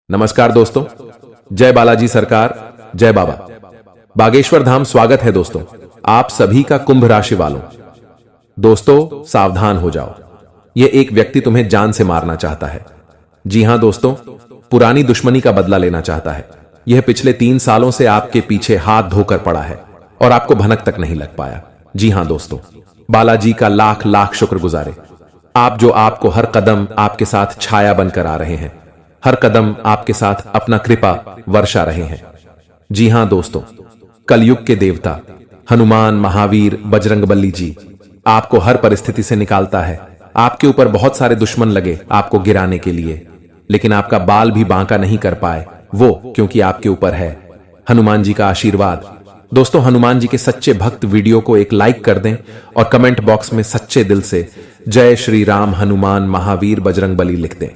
नमस्कार दोस्तों, जय बालाजी सरकार, जय बाबा बागेश्वर धाम। स्वागत है दोस्तों आप सभी का कुंभ राशि वालों। दोस्तों सावधान हो जाओ, यह एक व्यक्ति तुम्हें जान से मारना चाहता है। जी हां दोस्तों, पुरानी दुश्मनी का बदला लेना चाहता है। यह पिछले 3 सालों से आपके पीछे हाथ धोकर पड़ा है और आपको भनक तक नहीं लग पाया। जी हां दोस्तों, बालाजी का लाख लाख शुक्र गुजारे आप, जो आपको हर कदम आपके साथ छाया बनकर आ रहे हैं, हर कदम आपके साथ अपना कृपा वर्षा रहे हैं। जी हां दोस्तों, कलयुग के देवता हनुमान, महावीर, बजरंगबली जी आपको हर परिस्थिति से निकालता है। आपके ऊपर बहुत सारे दुश्मन लगे आपको गिराने के लिए, लेकिन आपका बाल भी बांका नहीं कर पाए, वो क्योंकि आपके ऊपर है हनुमान जी का आशीर्वाद। दोस्तों, हनुमान जी के सच्चे भक्त वीडियो को एक लाइक कर दें और कमेंट बॉक्स में सच्चे दिल से जय श्री राम, हनुमान, महावीर, बजरंगबली लिख दें।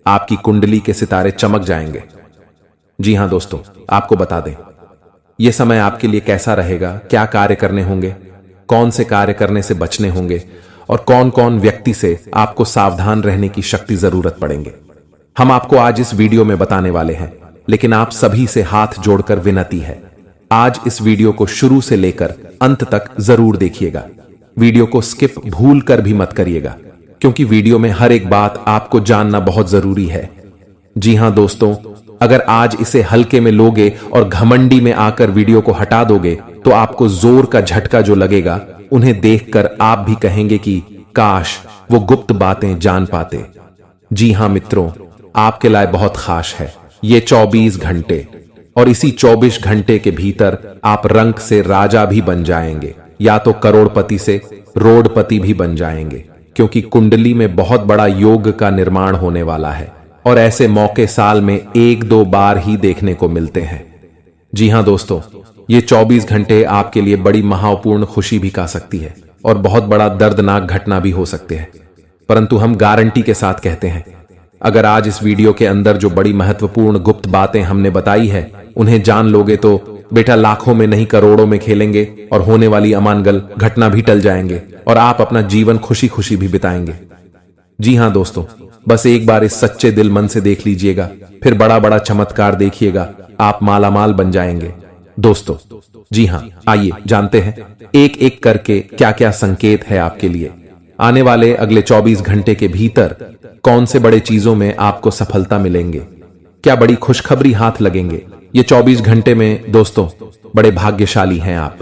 आपकी कुंडली के सितारे चमक जाएंगे। जी हां दोस्तों, आपको बता दें यह समय आपके लिए कैसा रहेगा, क्या कार्य करने होंगे, कौन से कार्य करने से बचने होंगे और कौन कौन व्यक्ति से आपको सावधान रहने की शक्ति जरूरत पड़ेंगे, हम आपको आज इस वीडियो में बताने वाले हैं। लेकिन आप सभी से हाथ जोड़कर विनती है, आज इस वीडियो को शुरू से लेकर अंत तक जरूर देखिएगा। वीडियो को स्किप भूल कर भी मत करिएगा, क्योंकि वीडियो में हर एक बात आपको जानना बहुत जरूरी है। जी हां दोस्तों, अगर आज इसे हल्के में लोगे और घमंडी में आकर वीडियो को हटा दोगे तो आपको जोर का झटका जो लगेगा, उन्हें देखकर आप भी कहेंगे कि काश वो गुप्त बातें जान पाते। जी हां मित्रों, आपके लिए बहुत खास है ये 24 घंटे, और इसी 24 घंटे के भीतर आप रंक से राजा भी बन जाएंगे, या तो करोड़पति से रोडपति भी बन जाएंगे, क्योंकि कुंडली में बहुत बड़ा योग का निर्माण होने वाला है और ऐसे मौके साल में 1-2 बार ही देखने को मिलते हैं। जी हां दोस्तों, ये 24 घंटे आपके लिए बड़ी महत्वपूर्ण खुशी भी कह सकती है और बहुत बड़ा दर्दनाक घटना भी हो सकते हैं, परंतु हम गारंटी के साथ कहते हैं, अगर आज इस वीडियो के अंदर जो बड़ी महत्वपूर्ण गुप्त बातें हमने बताई है उन्हें जान लोगे तो बेटा लाखों में नहीं करोड़ों में खेलेंगे और होने वाली अमानगल घटना भी टल जाएंगे और आप अपना जीवन खुशी खुशी भी बिताएंगे। जी हां दोस्तों, बस एक बार इस सच्चे दिल मन से देख लीजिएगा, फिर बड़ा बड़ा चमत्कार देखिएगा, आप मालामाल बन जाएंगे। दोस्तों जी हां, आइए जानते हैं एक एक करके क्या क्या संकेत है आपके लिए। आने वाले अगले 24 घंटे के भीतर कौन से बड़े चीजों में आपको सफलता मिलेंगे, क्या बड़ी खुशखबरी हाथ लगेंगे। ये 24 घंटे में दोस्तों बड़े भाग्यशाली हैं आप,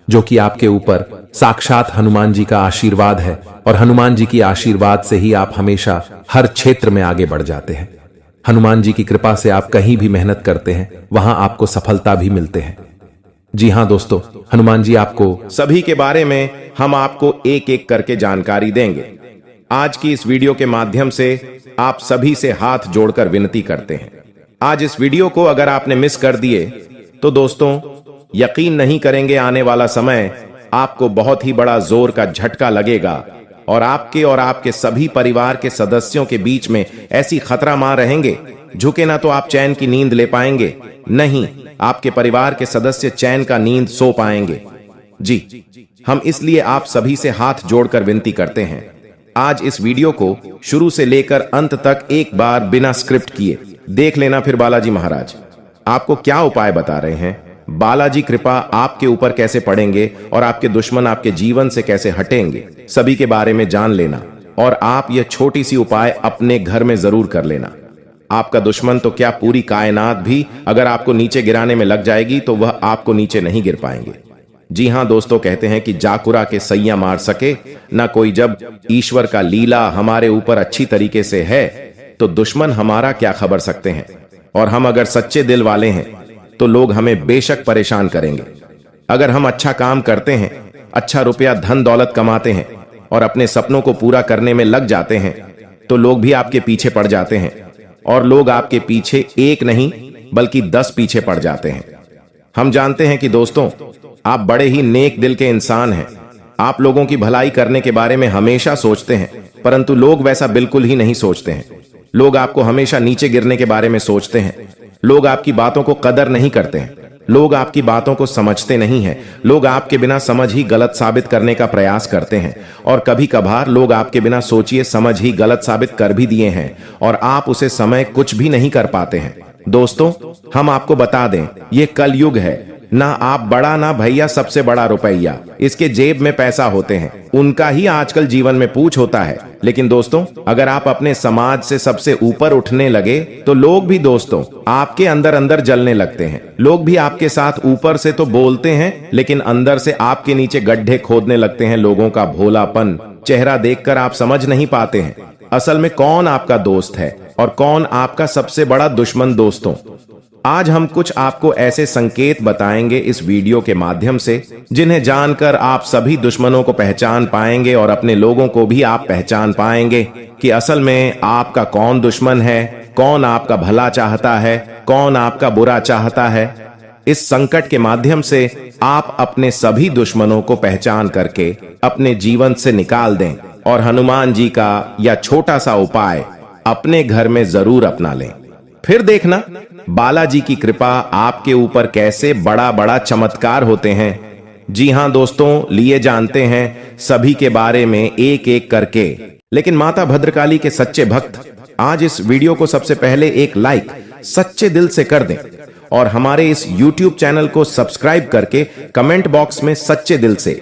जो कि आपके ऊपर साक्षात हनुमान जी का आशीर्वाद है, और हनुमान जी की आशीर्वाद से ही आप हमेशा हर क्षेत्र में आगे बढ़ जाते हैं। हनुमान जी की कृपा से आप कहीं भी मेहनत करते हैं वहां आपको सफलता भी मिलते हैं। जी हां दोस्तों, हनुमान जी आपको सभी के बारे में हम आपको एक एक करके जानकारी देंगे। आज की इस वीडियो के माध्यम से आप सभी से हाथ जोड़कर विनती करते हैं, आज इस वीडियो को अगर आपने मिस कर दिए तो दोस्तों यकीन नहीं करेंगे, आने वाला समय आपको बहुत ही बड़ा जोर का झटका लगेगा और आपके सभी परिवार के सदस्यों के बीच में ऐसी खतरा मार रहेंगे, झुके ना तो आप चैन की नींद ले पाएंगे, नहीं आपके परिवार के सदस्य चैन का नींद सो पाएंगे। जी, हम इसलिए आप सभी से हाथ जोड़कर विनती करते हैं, आज इस वीडियो को शुरू से लेकर अंत तक एक बार बिना स्क्रिप्ट किए देख लेना। फिर बालाजी महाराज आपको क्या उपाय बता रहे हैं, बालाजी कृपा आपके ऊपर कैसे पड़ेंगे और आपके दुश्मन आपके जीवन से कैसे हटेंगे, सभी के बारे में जान लेना। और आप यह छोटी सी उपाय अपने घर में जरूर कर लेना। आपका दुश्मन तो क्या, पूरी कायनात भी अगर आपको नीचे गिराने में लग जाएगी तो वह आपको नीचे नहीं गिर पाएंगे। जी हां दोस्तों, कहते हैं कि जाकुरा के सैया मार सके ना कोई। जब ईश्वर का लीला हमारे ऊपर अच्छी तरीके से है तो दुश्मन हमारा क्या खबर सकते हैं। और हम अगर सच्चे दिल वाले हैं तो लोग हमें बेशक परेशान करेंगे। अगर हम अच्छा काम करते हैं, अच्छा रुपया धन दौलत कमाते हैं और अपने सपनों को पूरा करने में लग जाते हैं तो लोग भी आपके पीछे पड़ जाते हैं, और लोग आपके पीछे एक नहीं बल्कि 10 पीछे पड़ जाते हैं। हम जानते हैं कि दोस्तों आप बड़े ही नेक दिल के इंसान हैं, आप लोगों की भलाई करने के बारे में हमेशा सोचते हैं, परंतु लोग वैसा बिल्कुल ही नहीं सोचते हैं। लोग आपको हमेशा नीचे गिरने के बारे में सोचते हैं, लोग आपकी बातों को कदर नहीं करते हैं। लोग आपकी बातों को समझते नहीं हैं। लोग आपके बिना समझ ही गलत साबित करने का प्रयास करते हैं, और कभी कभार लोग आपके बिना सोचिए समझ ही गलत साबित कर भी दिए हैं, और आप उसे समय कुछ भी नहीं कर पाते हैं। दोस्तों, हम आपको बता दें, ये कलयुग है। ना आप बड़ा ना भैया सबसे बड़ा रुपया, इसके जेब में पैसा होते हैं, उनका ही आजकल जीवन में पूछ होता है। लेकिन दोस्तों, अगर आप अपने समाज से सबसे ऊपर उठने लगे तो लोग भी दोस्तों आपके अंदर अंदर जलने लगते हैं। लोग भी आपके साथ ऊपर से तो बोलते हैं, लेकिन अंदर से आपके नीचे गड्ढे खोदने लगते हैं। लोगों का भोलापन चेहरा देखकर आप समझ नहीं पाते हैं असल में कौन आपका दोस्त है और कौन आपका सबसे बड़ा दुश्मन। दोस्तों, आज हम कुछ आपको ऐसे संकेत बताएंगे इस वीडियो के माध्यम से, जिन्हें जानकर आप सभी दुश्मनों को पहचान पाएंगे और अपने लोगों को भी आप पहचान पाएंगे कि असल में आपका कौन दुश्मन है, कौन आपका भला चाहता है, कौन आपका बुरा चाहता है। इस संकट के माध्यम से आप अपने सभी दुश्मनों को पहचान करके अपने जीवन से निकाल दें और हनुमान जी का यह छोटा सा उपाय अपने घर में जरूर अपना लें। फिर देखना बालाजी की कृपा आपके ऊपर कैसे बड़ा बड़ा चमत्कार होते हैं। जी हां दोस्तों, लिए जानते हैं सभी के बारे में एक एक करके। लेकिन माता भद्रकाली के सच्चे भक्त आज इस वीडियो को सबसे पहले एक लाइक सच्चे दिल से कर दें और हमारे इस YouTube चैनल को सब्सक्राइब करके कमेंट बॉक्स में सच्चे दिल से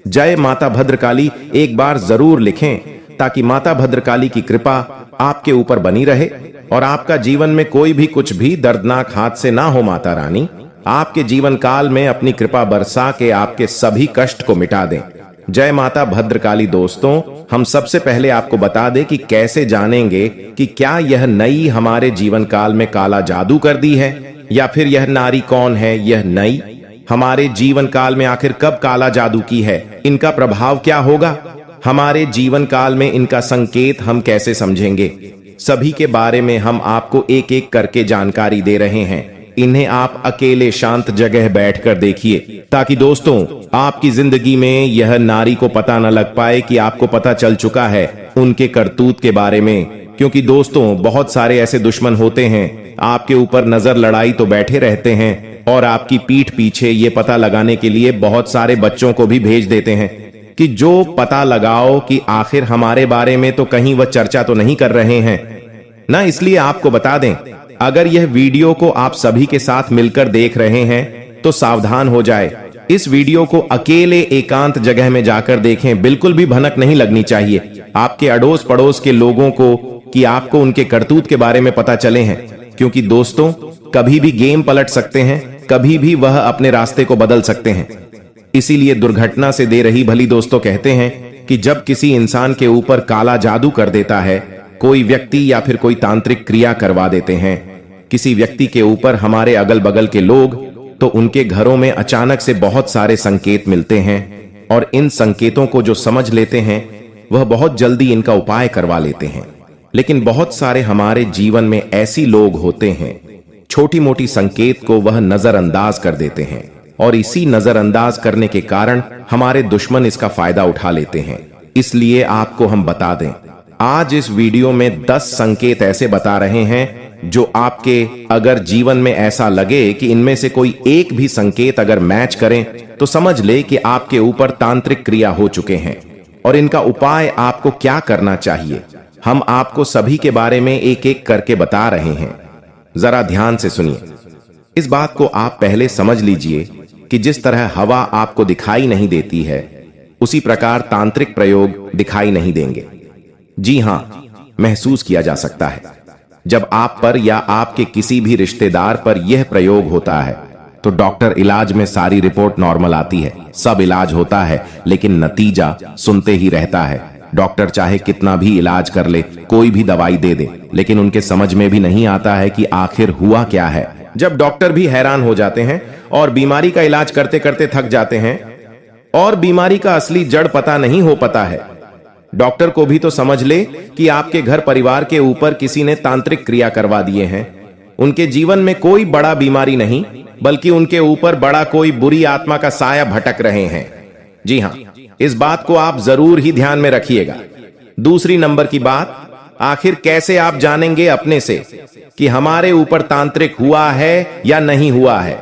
जय माता भद्रकाली एक बार जरूर लिखें, ताकि माता भद्रकाली की कृपा आपके ऊपर बनी रहे और आपका जीवन में कोई भी कुछ भी दर्दनाक हाथ से ना हो। माता रानी आपके जीवन काल में अपनी कृपा बरसा के आपके सभी कष्ट को मिटा दें। जय माता भद्रकाली। दोस्तों, हम सबसे पहले आपको बता दें कि कैसे जानेंगे कि क्या यह नई हमारे जीवन काल में काला जादू कर दी है, या फिर यह नारी कौन है। यह नई हमारे जीवन काल में आखिर कब काला जादू की है, इनका प्रभाव क्या होगा, हमारे जीवन काल में इनका संकेत हम कैसे समझेंगे, सभी के बारे में हम आपको एक एक करके जानकारी दे रहे हैं। इन्हें आप अकेले शांत जगह बैठकर देखिए, ताकि दोस्तों आपकी जिंदगी में यह नारी को पता न लग पाए कि आपको पता चल चुका है उनके करतूत के बारे में। क्योंकि दोस्तों, बहुत सारे ऐसे दुश्मन होते हैं आपके ऊपर नजर लड़ाई तो बैठे रहते हैं, और आपकी पीठ पीछे ये पता लगाने के लिए बहुत सारे बच्चों को भी भेज देते हैं कि जो पता लगाओ कि आखिर हमारे बारे में तो कहीं वह चर्चा तो नहीं कर रहे हैं ना। इसलिए आपको बता दें, अगर यह वीडियो को आप सभी के साथ मिलकर देख रहे हैं तो सावधान हो जाए। इस वीडियो को अकेले एकांत जगह में जाकर देखें, बिल्कुल भी भनक नहीं लगनी चाहिए आपके अड़ोस पड़ोस के लोगों को कि आपको उनके करतूत के बारे में पता चले हैं। क्योंकि दोस्तों, कभी भी गेम पलट सकते हैं, कभी भी वह अपने रास्ते को बदल सकते हैं। इसीलिए दुर्घटना से दे रही भली। दोस्तों, कहते हैं कि जब किसी इंसान के ऊपर काला जादू कर देता है कोई व्यक्ति, या फिर कोई तांत्रिक क्रिया करवा देते हैं किसी व्यक्ति के ऊपर हमारे अगल बगल के लोग, तो उनके घरों में अचानक से बहुत सारे संकेत मिलते हैं, और इन संकेतों को जो समझ लेते हैं वह बहुत जल्दी इनका उपाय करवा लेते हैं। लेकिन बहुत सारे हमारे जीवन में ऐसी लोग होते हैं, छोटी मोटी संकेत को वह नजरअंदाज कर देते हैं, और इसी नजरअंदाज करने के कारण हमारे दुश्मन इसका फायदा उठा लेते हैं। इसलिए आपको हम बता दें, आज इस वीडियो में 10 संकेत ऐसे बता रहे हैं जो आपके अगर जीवन में ऐसा लगे कि इनमें से कोई एक भी संकेत अगर मैच करें तो समझ ले कि आपके ऊपर तांत्रिक क्रिया हो चुके हैं, और इनका उपाय आपको क्या करना चाहिए हम आपको सभी के बारे में एक एक करके बता रहे हैं। जरा ध्यान से सुनिए। इस बात को आप पहले समझ लीजिए कि जिस तरह हवा आपको दिखाई नहीं देती है, उसी प्रकार तांत्रिक प्रयोग दिखाई नहीं देंगे। जी हां, महसूस किया जा सकता है। जब आप पर या आपके किसी भी रिश्तेदार पर यह प्रयोग होता है तो डॉक्टर इलाज में सारी रिपोर्ट नॉर्मल आती है, सब इलाज होता है, लेकिन नतीजा सुनते ही रहता है। डॉक्टर चाहे कितना भी इलाज कर ले, कोई भी दवाई दे दे, लेकिन उनके समझ में भी नहीं आता है कि आखिर हुआ क्या है। जब डॉक्टर भी हैरान हो जाते हैं और बीमारी का इलाज करते करते थक जाते हैं, और बीमारी का असली जड़ पता नहीं हो पाता है। डॉक्टर को भी तो समझ ले कि आपके घर परिवार के ऊपर किसी ने तांत्रिक क्रिया करवा दिए हैं। उनके जीवन में कोई बड़ा बीमारी नहीं, बल्कि उनके ऊपर बड़ा कोई बुरी आत्मा का साया भटक रहे हैं। जी हां, इस बात को आप जरूर ही ध्यान में रखिएगा। दूसरी नंबर की बात, आखिर कैसे आप जानेंगे अपने से कि हमारे ऊपर तांत्रिक हुआ है या नहीं हुआ है।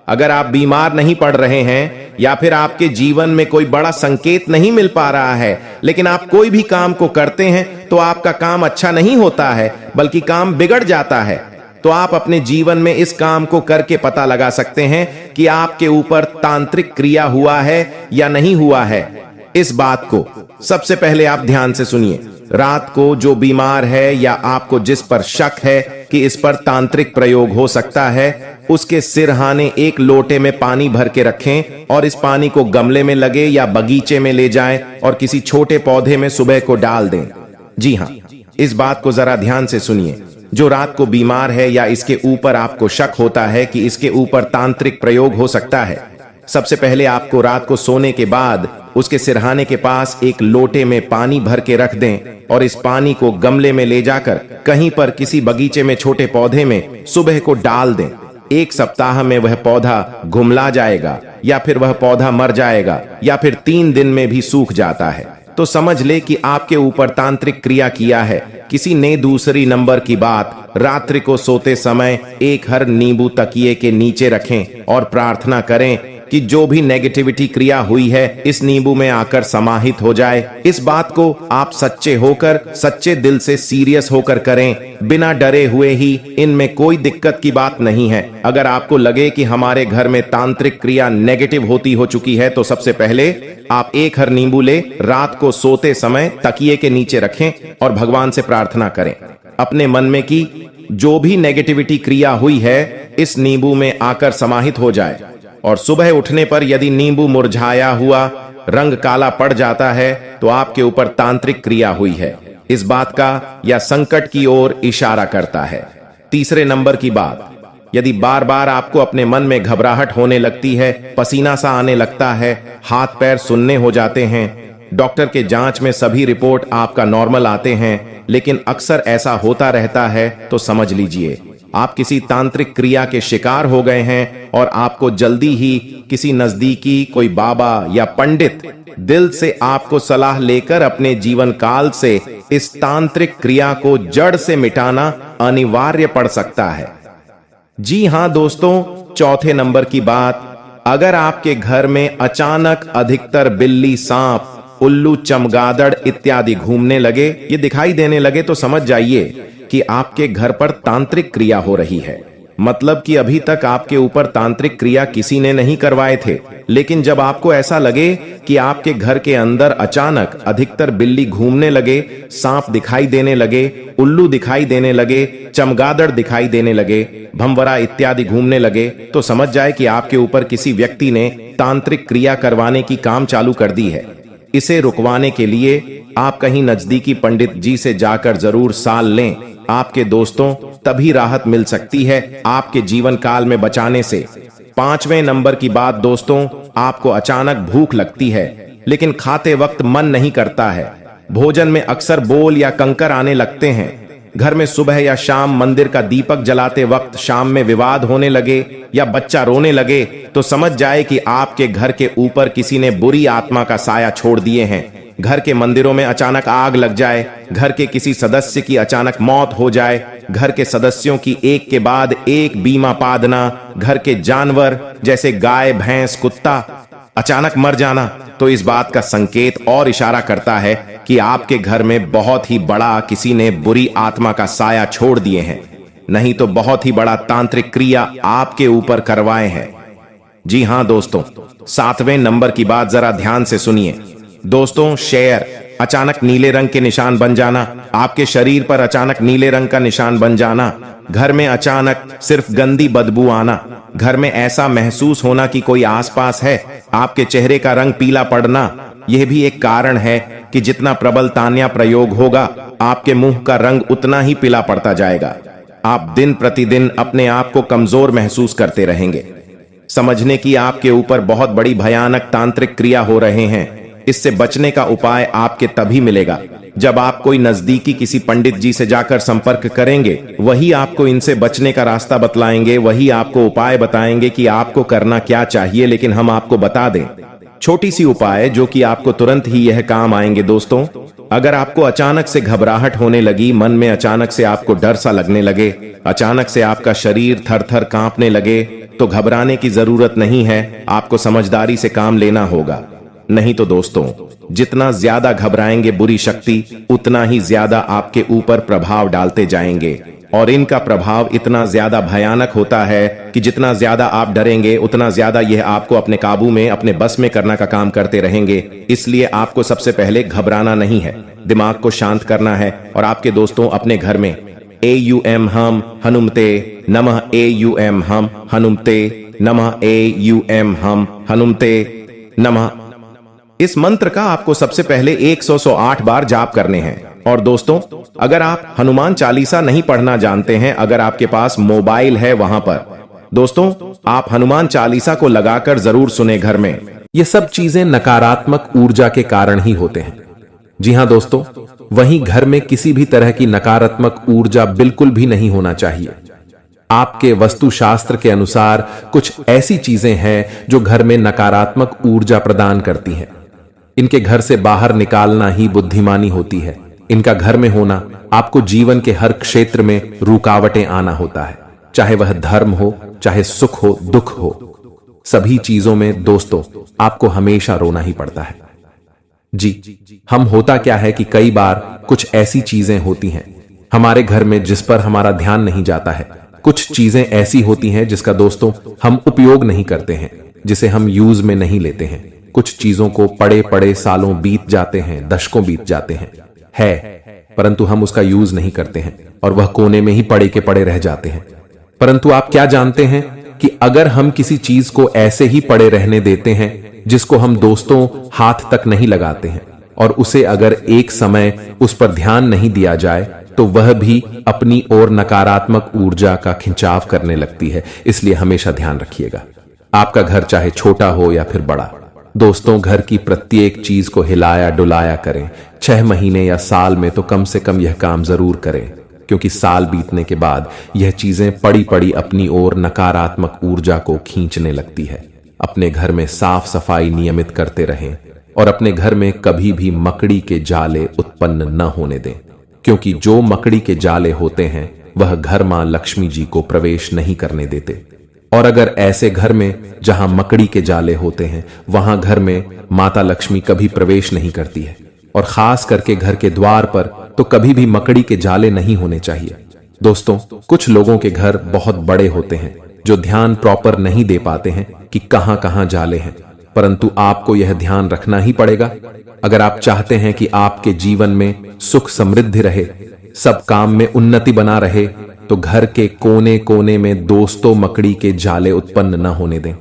अगर आप बीमार नहीं पड़ रहे हैं या फिर आपके जीवन में कोई बड़ा संकेत नहीं मिल पा रहा है, लेकिन आप कोई भी काम को करते हैं तो आपका काम अच्छा नहीं होता है बल्कि काम बिगड़ जाता है, तो आप अपने जीवन में इस काम को करके पता लगा सकते हैं कि आपके ऊपर तांत्रिक क्रिया हुआ है या नहीं हुआ है। इस बात को सबसे पहले आप ध्यान से सुनिए। रात को जो बीमार है या आपको जिस पर शक है कि इस पर तांत्रिक प्रयोग हो सकता है, उसके सिरहाने एक लोटे में पानी भर के रखें और इस पानी को गमले में लगे या बगीचे में ले जाएं और किसी छोटे पौधे में सुबह को डाल दें। जी हाँ, इस बात को जरा ध्यान से सुनिए। जो रात को बीमार है या इसके ऊपर आपको शक होता है कि इसके ऊपर तांत्रिक प्रयोग हो सकता है, सबसे पहले आपको रात को सोने के बाद उसके सिरहाने के पास एक लोटे में पानी भर के रख दें और इस पानी को गमले में ले जाकर कहीं पर किसी बगीचे में छोटे पौधे में सुबह को डाल दें। 1 सप्ताह में वह पौधा घुमला जाएगा या फिर वह पौधा मर जाएगा या फिर 3 दिन में भी सूख जाता है, तो समझ ले कि आपके ऊपर तांत्रिक क्रिया किया है किसी ने। दूसरी नंबर की बात, रात्रि को सोते समय एक हर नींबू तकिए के नीचे रखें और प्रार्थना करें कि जो भी नेगेटिविटी क्रिया हुई है इस नींबू में आकर समाहित हो जाए। इस बात को आप सच्चे होकर, सच्चे दिल से सीरियस होकर करें, बिना डरे हुए ही। इनमें कोई दिक्कत की बात नहीं है। अगर आपको लगे कि हमारे घर में तांत्रिक क्रिया नेगेटिव होती हो चुकी है, तो सबसे पहले आप एक हर नींबू ले, रात को सोते समय तकिए के नीचे रखें और भगवान से प्रार्थना करें अपने मन में कि जो भी नेगेटिविटी क्रिया हुई है इस नींबू में आकर समाहित हो जाए। और सुबह उठने पर यदि नींबू मुरझाया हुआ, रंग काला पड़ जाता है, तो आपके ऊपर तांत्रिक क्रिया हुई है इस बात का या संकट की ओर इशारा करता है। तीसरे नंबर की बात, यदि बार बार आपको अपने मन में घबराहट होने लगती है, पसीना सा आने लगता है, हाथ पैर सुन्ने हो जाते हैं, डॉक्टर के जांच में सभी रिपोर्ट आपका नॉर्मल आते हैं, लेकिन अक्सर ऐसा होता रहता है, तो समझ लीजिए आप किसी तांत्रिक क्रिया के शिकार हो गए हैं और आपको जल्दी ही किसी नजदीकी कोई बाबा या पंडित दिल से आपको सलाह लेकर अपने जीवन काल से इस तांत्रिक क्रिया को जड़ से मिटाना अनिवार्य पड़ सकता है। जी हां दोस्तों, चौथे नंबर की बात, अगर आपके घर में अचानक अधिकतर बिल्ली, सांप, उल्लू, चमगादड़ इत्यादि घूमने लगे, ये दिखाई देने लगे, तो समझ जाइए कि आपके घर पर तांत्रिक क्रिया हो रही है। मतलब कि अभी तक आपके ऊपर तांत्रिक क्रिया किसी ने नहीं करवाए थे, लेकिन जब आपको ऐसा लगे कि आपके घर के अंदर अचानक अधिकतर बिल्ली घूमने लगे, सांप दिखाई देने लगे, उल्लू दिखाई देने लगे, चमगादड़ दिखाई देने लगे, भंवरा इत्यादि घूमने लगे, तो समझ जाए कि आपके ऊपर किसी व्यक्ति ने तांत्रिक क्रिया करवाने की काम चालू कर दी है। इसे रुकवाने के लिए आप कहीं नजदीकी पंडित जी से जाकर जरूर साल लें। आपके दोस्तों, तभी राहत मिल सकती है आपके जीवन काल में बचाने से। 5वें नंबर की बात दोस्तों, आपको अचानक भूख लगती है लेकिन खाते वक्त मन नहीं करता है। भोजन में अक्सर बोल या कंकर आने लगते हैं। घर में सुबह या शाम मंदिर का दीपक जलाते वक्त शाम में विवाद होने लगे या बच्चा रोने लगे, तो समझ जाए कि आपके घर के ऊपर किसी ने बुरी आत्मा का साया छोड़ दिए हैं। घर के मंदिरों में अचानक आग लग जाए, घर के किसी सदस्य की अचानक मौत हो जाए, घर के सदस्यों की एक के बाद एक बीमा पादना, घर के जानवर जैसे गाय, भैंस, कुत्ता अचानक मर जाना, तो इस बात का संकेत और इशारा करता है कि आपके घर में बहुत ही बड़ा किसी ने बुरी आत्मा का साया छोड़ दिए हैं, नहीं तो बहुत ही बड़ा तांत्रिक क्रिया आपके ऊपर करवाए हैं। जी हां दोस्तों, 7वें नंबर की बात जरा ध्यान से सुनिए। दोस्तों, शेर अचानक नीले रंग के निशान बन जाना, आपके शरीर पर अचानक नीले रंग का निशान बन जाना, घर में अचानक सिर्फ गंदी बदबू आना, घर में ऐसा महसूस होना कि कोई आसपास है, आपके चेहरे का रंग पीला पड़ना, यह भी एक कारण है कि जितना प्रबल तान्या प्रयोग होगा, आपके मुंह का रंग उतना ही पीला पड़ता जाएगा। आप दिन प्रतिदिन अपने आप को कमजोर महसूस करते रहेंगे। समझने की आपके ऊपर बहुत बड़ी भयानक तांत्रिक क्रिया हो रहे हैं। इससे बचने का उपाय आपके तभी मिलेगा जब आप कोई नजदीकी किसी पंडित जी से जाकर संपर्क करेंगे। वही आपको इनसे बचने का रास्ता बतलाएंगे, वही आपको उपाय बताएंगे कि आपको करना क्या चाहिए। लेकिन हम आपको बता दें छोटी सी उपाय जो कि आपको तुरंत ही यह काम आएंगे। दोस्तों, अगर आपको अचानक से घबराहट होने लगी, मन में अचानक से आपको डर सा लगने लगे, अचानक से आपका शरीर थर थर कांपने लगे, तो घबराने की जरूरत नहीं है, आपको समझदारी से काम लेना होगा। नहीं तो दोस्तों, जितना ज्यादा घबराएंगे बुरी शक्ति उतना ही ज्यादा आपके ऊपर प्रभाव डालते जाएंगे, और इनका प्रभाव इतना ज्यादा भयानक होता है कि जितना ज्यादा आप डरेंगे उतना ज्यादा यह आपको अपने काबू में, अपने बस में करना का काम करते रहेंगे। इसलिए आपको सबसे पहले घबराना नहीं है, दिमाग को शांत करना है। और आपके दोस्तों अपने घर में AUM हम हनुमते नमः, AUM हम हनुमते नमः, AUM हम हनुमते नमः, इस मंत्र का आपको सबसे पहले 108 बार जाप करने हैं। और दोस्तों, अगर आप हनुमान चालीसा नहीं पढ़ना जानते हैं, अगर आपके पास मोबाइल है वहां पर दोस्तों आप हनुमान चालीसा को लगाकर जरूर सुने घर में। ये सब चीजें नकारात्मक ऊर्जा के कारण ही होते हैं। जी हां दोस्तों, वहीं घर में किसी भी तरह की नकारात्मक ऊर्जा बिल्कुल भी नहीं होना चाहिए। आपके वास्तुशास्त्र के अनुसार कुछ ऐसी चीजें हैं जो घर में नकारात्मक ऊर्जा प्रदान करती हैं। इनके घर से बाहर निकालना ही बुद्धिमानी होती है। इनका घर में होना आपको जीवन के हर क्षेत्र में रुकावटें आना होता है, चाहे वह धर्म हो, चाहे सुख हो, दुख हो, सभी चीजों में दोस्तों आपको हमेशा रोना ही पड़ता है। जी, हम होता क्या है कि कई बार कुछ ऐसी चीजें होती हैं हमारे घर में जिस पर हमारा ध्यान नहीं जाता है। कुछ चीजें ऐसी होती हैं जिसका दोस्तों हम उपयोग नहीं करते हैं, जिसे हम यूज में नहीं लेते हैं। कुछ चीजों को पड़े पड़े सालों बीत जाते हैं, दशकों बीत जाते हैं, परंतु हम उसका यूज नहीं करते हैं और वह कोने में ही पड़े के पड़े रह जाते हैं। परंतु आप क्या जानते हैं कि अगर हम किसी चीज को ऐसे ही पड़े रहने देते हैं जिसको हम दोस्तों हाथ तक नहीं लगाते हैं, और उसे अगर एक समय उस पर ध्यान नहीं दिया जाए तो वह भी अपनी ओर नकारात्मक ऊर्जा का खिंचाव करने लगती है। इसलिए हमेशा ध्यान रखिएगा, आपका घर चाहे छोटा हो या फिर बड़ा, दोस्तों घर की प्रत्येक चीज को हिलाया डुलाया करें। 6 महीने या साल में तो कम से कम यह काम जरूर करें, क्योंकि साल बीतने के बाद यह चीजें पड़ी पड़ी अपनी ओर नकारात्मक ऊर्जा को खींचने लगती है। अपने घर में साफ सफाई नियमित करते रहें और अपने घर में कभी भी मकड़ी के जाले उत्पन्न न होने दें, क्योंकि जो मकड़ी के जाले होते हैं वह घर मां लक्ष्मी जी को प्रवेश नहीं करने देते। और अगर ऐसे घर में जहां मकड़ी के जाले होते हैं वहां घर में माता लक्ष्मी कभी प्रवेश नहीं करती है, और खास करके घर के द्वार पर तो कभी भी मकड़ी के जाले नहीं होने चाहिए। दोस्तों, कुछ लोगों के घर बहुत बड़े होते हैं जो ध्यान प्रॉपर नहीं दे पाते हैं कि कहां कहां जाले हैं, परंतु आपको यह ध्यान रखना ही पड़ेगा। अगर आप चाहते हैं कि आपके जीवन में सुख समृद्धि रहे, सब काम में उन्नति बना रहे, तो घर के कोने कोने में दोस्तों मकड़ी के जाले उत्पन्न न होने दें।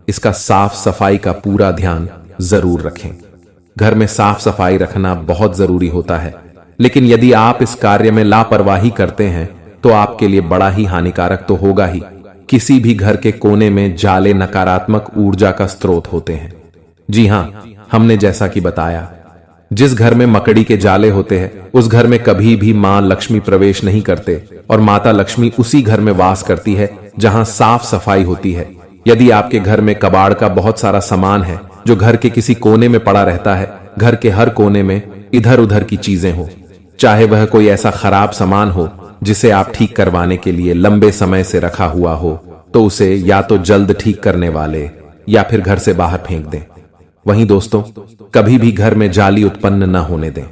इसका साफ सफाई का पूरा ध्यान जरूर रखें। घर में साफ सफाई रखना बहुत जरूरी होता है, लेकिन यदि आप इस कार्य में लापरवाही करते हैं तो आपके लिए बड़ा ही हानिकारक तो होगा ही। किसी भी घर के कोने में जाले नकारात्मक ऊर्जा का स्रोत होते हैं। जी हां, हमने जैसा कि बताया, जिस घर में मकड़ी के जाले होते हैं उस घर में कभी भी मां लक्ष्मी प्रवेश नहीं करते, और माता लक्ष्मी उसी घर में वास करती है जहां साफ सफाई होती है। यदि आपके घर में कबाड़ का बहुत सारा सामान है जो घर के किसी कोने में पड़ा रहता है, घर के हर कोने में इधर उधर की चीजें हो, चाहे वह कोई ऐसा खराब सामान हो जिसे आप ठीक करवाने के लिए लंबे समय से रखा हुआ हो, तो उसे या तो जल्द ठीक करने वाले या फिर घर से बाहर फेंक दें। वहीं दोस्तों, कभी भी घर में जाली उत्पन्न न होने दें।